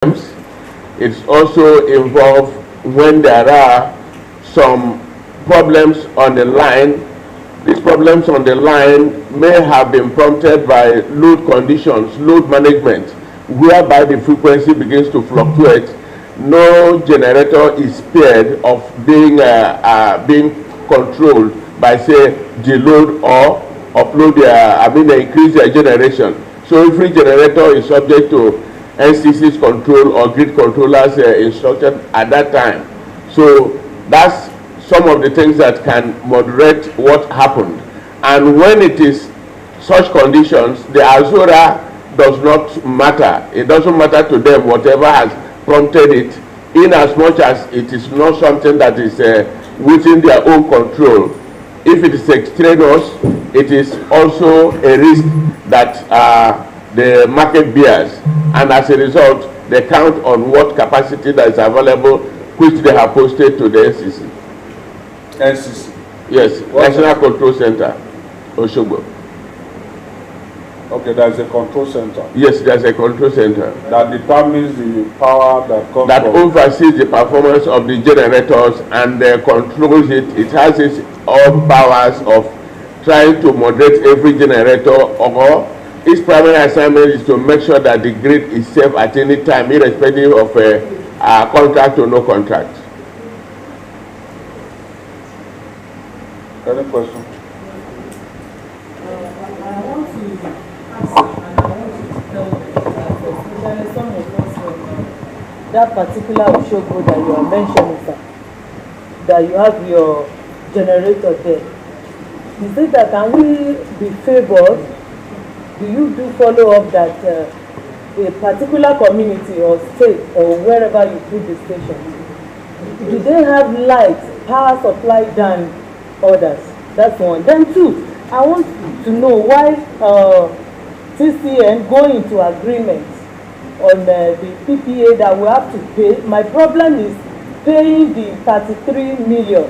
It's also involved when there are some problems on the line. These problems on the line may have been prompted by load conditions, load management, whereby the frequency begins to fluctuate. No generator is spared of being controlled by, say, deload or upload increase their generation. So every generator is subject to NCC's control or grid controllers instruction at that time. So that's some of the things that can moderate what happened. And when it is such conditions, the Azura does not matter. It doesn't matter to them whatever has prompted it, in as much as it is not something that is within their own control. If it is extraneous, it is also a risk that the market bears, and as a result, they count on what capacity that is available, which they have posted to the NCC. NCC? Yes, National Control Center, Osogbo. Okay, there's a control center. Yes, there's a control center that determines the power that comes that from oversees the performance of the generators and controls it. It has its own powers of trying to moderate every generator, or its primary assignment is to make sure that the grid is safe at any time, irrespective of a contract or no contract. Any question? That particular Osogbo that you are mentioning, sir, that you have your generator there, is it that can we be favored? Do you do follow up that a particular community or state or wherever you put the station, do they have light, power supply than others? That's one. Then two, I want to know why TCN go into agreement on the PPA that we have to pay. My problem is paying the 33 million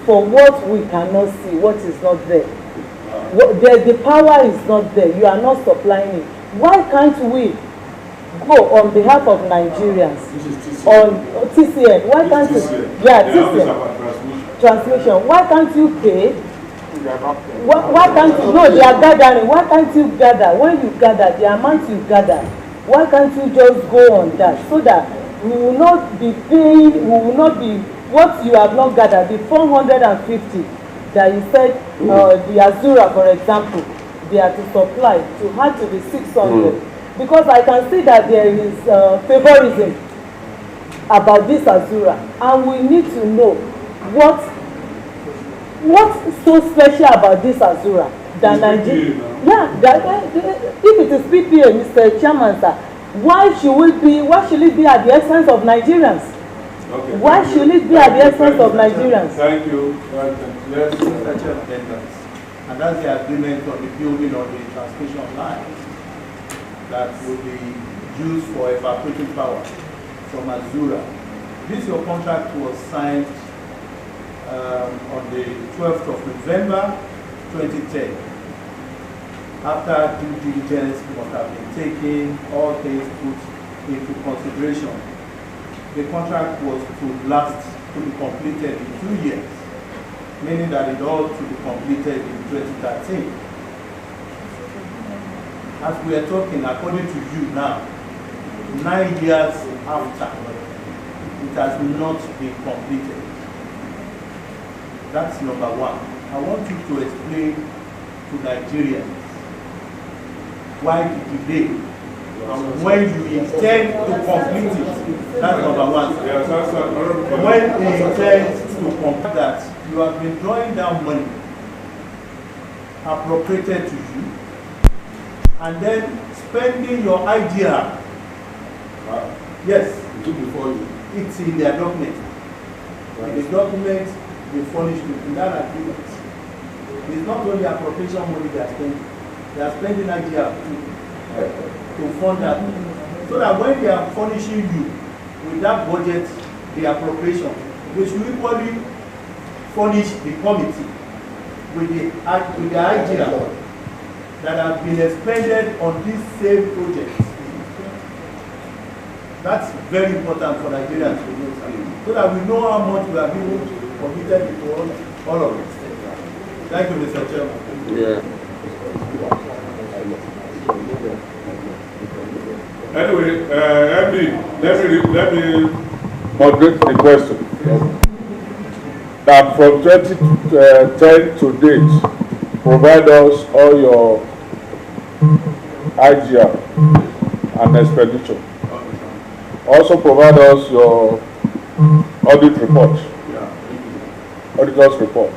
for what we cannot see, what is not there. The power is not there. You are not supplying it. Why can't we go on behalf of Nigerians on TCN? Why can't you? Yeah, TCN. Transmission. Why can't you pay? Why can't you? No, they are gathering. Why can't you gather? When you gather, the amount you gather, why can't you just go on that, so that we will not be paying, we will not be, what you have not gathered, the 450 that you said, the Azura, for example, they are to supply, to add to the 600. Because I can see that there is favorism about this Azura, and we need to know what's so special about this Azura than Nigeria. Yeah, if it is PPA, Mr. Chairman, sir, why should it be at the expense of Nigerians? Okay, why should it be at the expense of Nigerians? Thank you. And that's the agreement on the building of the transmission lines that will be used for evacuating power from Azura. This your contract was signed on the 12th of November 2010. After due diligence must have been taken, all things put into consideration. The contract was to be completed in 2 years, meaning that it all to be completed in 2013. As we are talking, according to you now, 9 years after, it has not been completed. That's number one. I want you to explain to Nigerians why the delay and when you intend to complete it. That's number one. When you intend to complete that, you have been drawing down money appropriated to you and then spending your idea. Yes, it's in their document. In the document, they furnish you in that agreement. It's not only appropriation money they are spending. They are spending idea to fund that, so that when they are furnishing you with that budget, the appropriation, they should equally furnish the committee with the idea that have been expended on this same project. That's very important for Nigerians to know, sir, so that we know how much we are being committed to all of it. Thank you, Mr. Chairman. Yeah. Anyway, let me moderate the question. That from 2010 to date, provide us all your IGR and expenditure. Also provide us your audit report, auditor's report.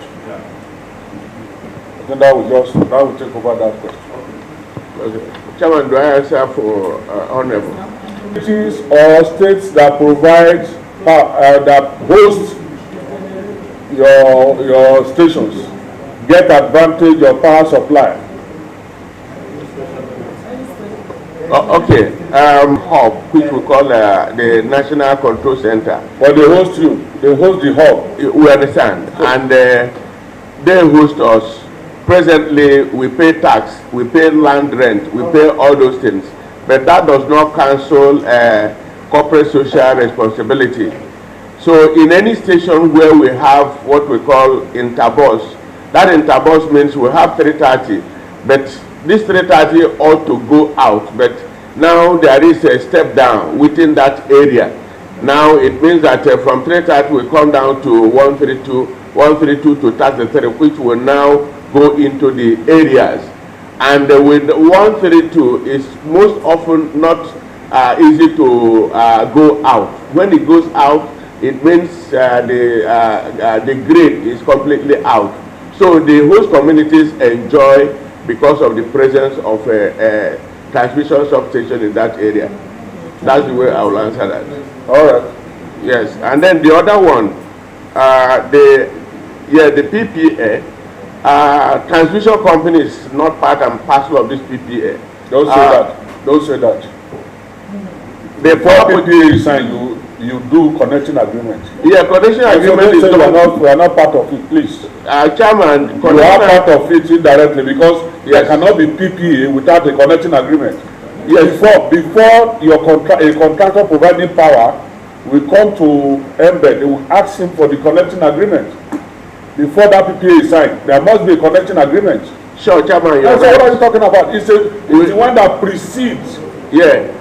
I think that will take over that question. Okay. Chairman, do I answer for honorable? Cities or states that provide that host your stations get advantage of power supply. Okay. Hub, which we call the National Control Center. But they host you. They host the hub. We understand, and they host us. Presently, we pay tax, we pay land rent, we pay all those things, but that does not cancel corporate social responsibility. So in any station where we have what we call interbus, that interbus means we have 330, but this 330 ought to go out, but now there is a step down within that area. Now it means that from 330 we come down to 132 to 33, which will now go into the areas, and with 132 is most often not easy to go out. When it goes out, it means the grid is completely out. So the host communities enjoy because of the presence of a transmission substation in that area. That's the way I will answer that. All right. Yes, and then the other one, the PPA. Transmission company is not part and parcel of this PPA. Don't say that. Don't say that. Before PPA is signed, you do connecting agreement. Yeah, connection agreement is we are not part of it, please. Chairman, you are part of it indirectly because there cannot be PPA without a connecting agreement. Yes. Before a contractor providing power will come to embed, they will ask him for the connecting agreement. Before that PPA is signed, there must be a connecting agreement. Sure, Chairman. That's what are you talking about? It's the one that precedes. Yeah,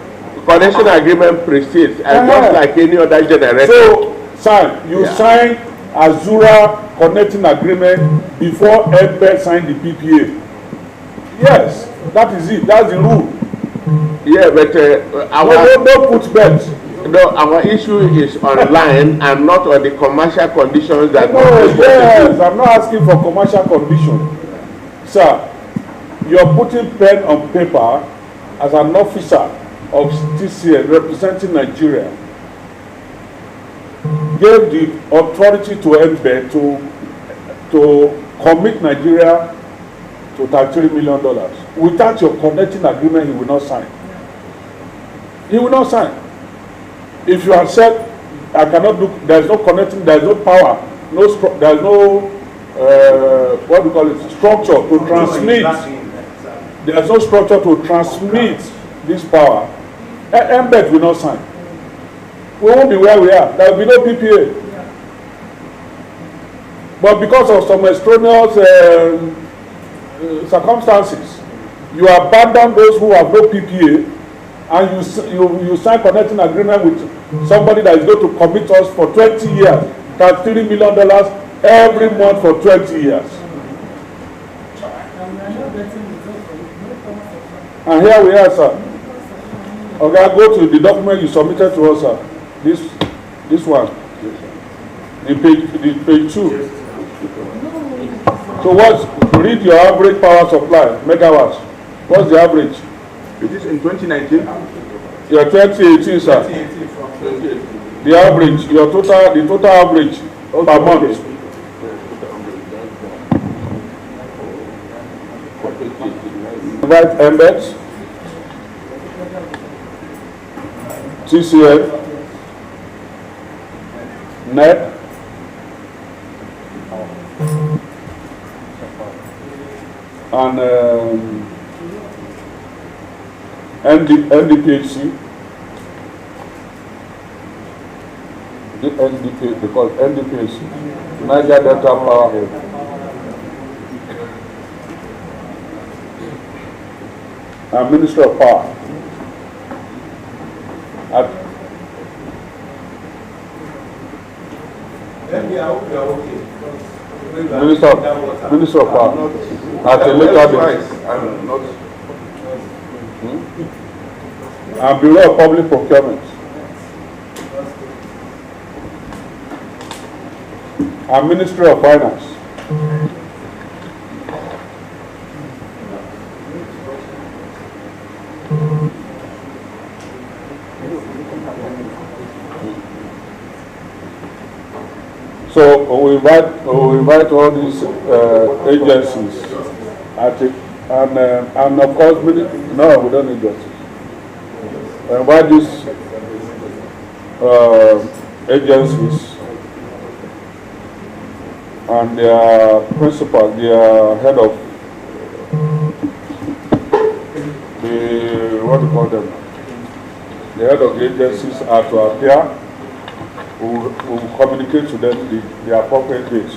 connection agreement precedes, and just like any other generator. So, sir, you sign Azura connecting agreement before embed sign the PPA. Yes, that is it. That's the rule. Yeah, but don't put bets. No, our issue is online and not on the commercial conditions that. No, yes, I'm not asking for commercial conditions. Sir, you're putting pen on paper as an officer of TCN representing Nigeria. Gave the authority to embed to commit Nigeria to $33 million. Without your connecting agreement, he will not sign. He will not sign. If you have said, I cannot do, there is no connecting, there is no power, there is no, what do you call it, structure to transmit. There is no structure to transmit this power. Embed will not sign. We won't be where we are. There will be no PPA. But because of some extraneous circumstances, you abandon those who have no PPA, and you sign connecting agreement with somebody that is going to commit us for 20 years, that's $3 million every month for 20 years. And here we are, sir. Okay, go to the document you submitted to us, sir. This one, the page 2. So read your average power supply, megawatts. What's the average? It is in 2019. Your 2018, sir. 2018. The average, the total average per month. Right embeds, TCL, NIPP, and NDPHC, The NDP, they call NDPC, Niger Delta Power Hub. And Minister of Power. Minister of Power. At a later date. I'm not. And Bureau of Public Procurement. And Ministry of Finance. So we invite all these agencies, and of course, no, we don't need justice. We invite these agencies and their principal, their head of the, what do you call them? The head of the agencies are to appear. We will communicate to them the appropriate dates.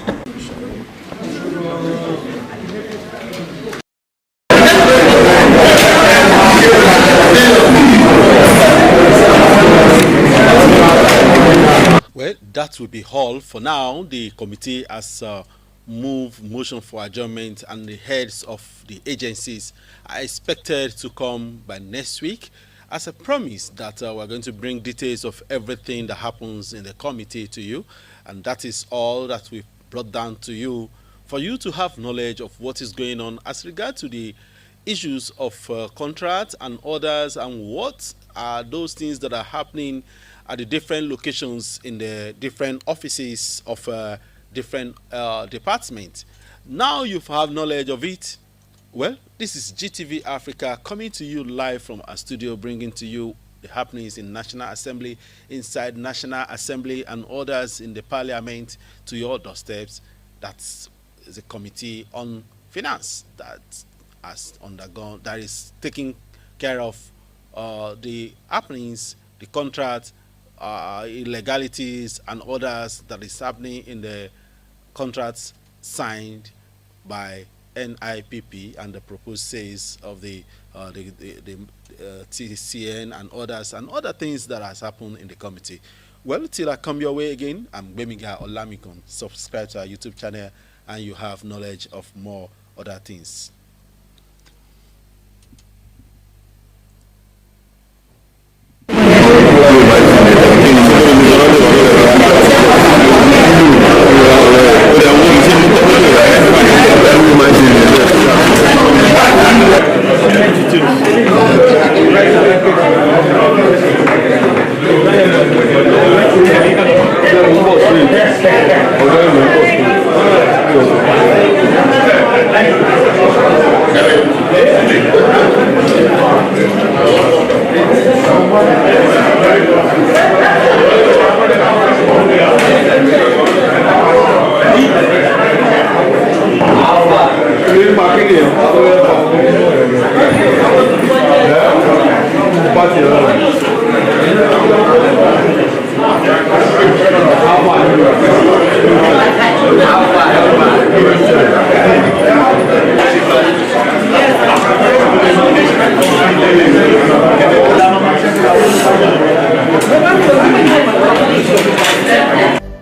Well, that will be all for now. The committee has moved motion for adjournment, and the heads of the agencies are expected to come by next week. As I promised that we're going to bring details of everything that happens in the committee to you, and that is all that we've brought down to you for you to have knowledge of what is going on as regard to the issues of contracts and orders, and what are those things that are happening at the different locations in the different offices of different departments. Now you have knowledge of it. Well, this is GTV Africa coming to you live from our studio, bringing to you the happenings in National Assembly, inside National Assembly, and others in the Parliament to your doorsteps. That's the Committee on Finance that has undergone, that is taking care of the happenings, the contract, illegalities, and others that is happening in the contracts signed by NIPP and the proposed sales of the TCN and others, and other things that has happened in the committee. Well, till I come your way again, I'm Bemiga Olamikon. Subscribe to our YouTube channel and you have knowledge of more other things.